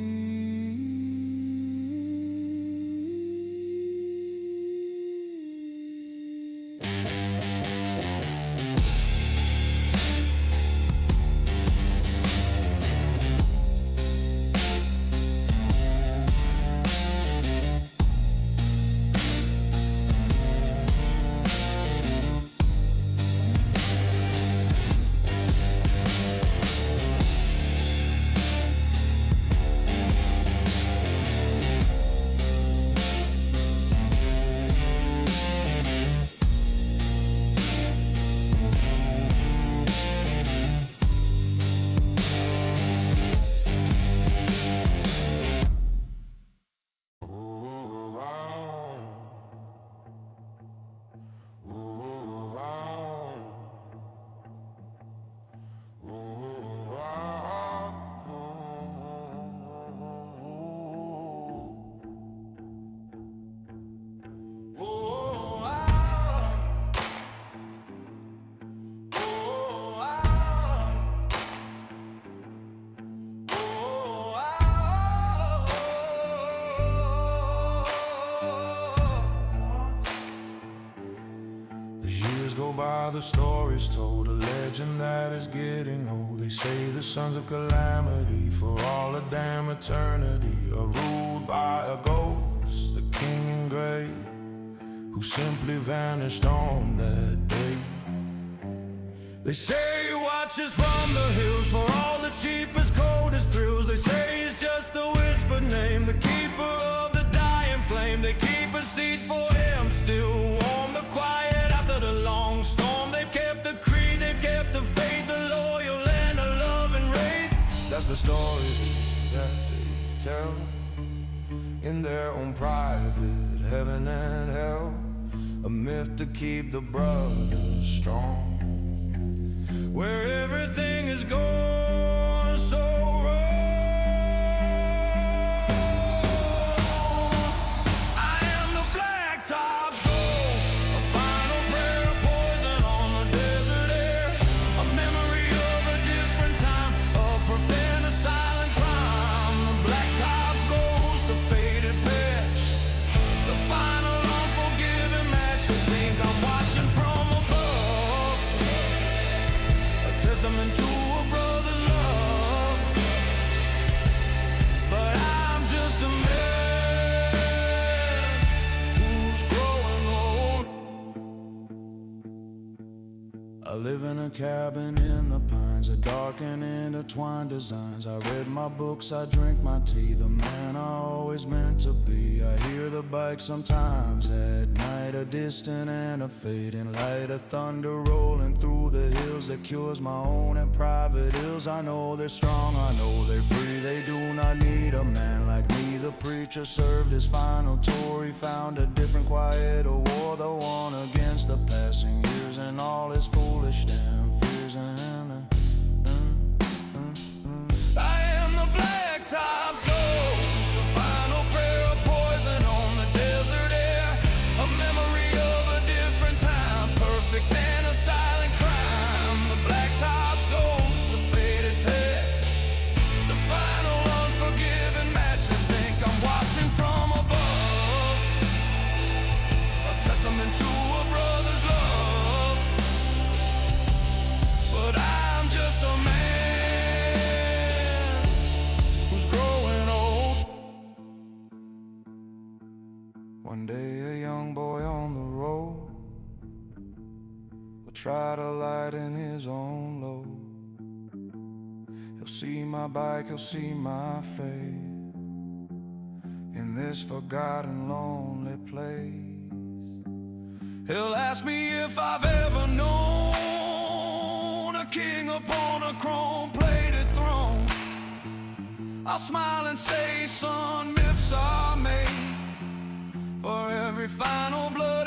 By the stories told, a legend that is getting old. They say the Sons of Calamity for all a damn eternity are ruled by a ghost, the king in gray, who simply vanished on that day. They say he watches from the hills for all the cheapest, coldest thrills. They say he's just a whispered name, the keeper of the dying flame. They keep a seat for him, still warm, the quiet after the long storm. They've kept the creed, they've kept the faith, the loyal and the loving wraith. That's the story that they tell in their own private heaven and hell, a myth to keep the brothers strong, where everything is gone so wrong. I am the Blacktop's ghost, a final prayer of poison on the desert air. I live in a cabin in the pines, a dark and intertwined designs. I read my books, I drink my tea, the man I always meant to be. I hear the bike sometimes at night, a distant and a fading light, a thunder rolling through the hills that cures my own and private ills. I know they're strong, I know they're free, they do not need a man like me. The preacher served his final tour, he found a different quieter war, the one against the passing years and all his foolish damn fears. I am the Blacktop's ghost, the final prayer of poison on the desert air, a memory of a different time, perfect and a silent crime. The Blacktop's ghost, the faded pet, the final unforgiven match. I think I'm watching from above, a testament to a brother's love, but I'm just a man who's growing old. One day a young boy on the road will try to lighten his own load. He'll see my bike, he'll see my face in this forgotten lonely place. He'll ask me if I've ever known a king upon a chrome-plated throne. I'll smile and say, son, myths are made for every final blood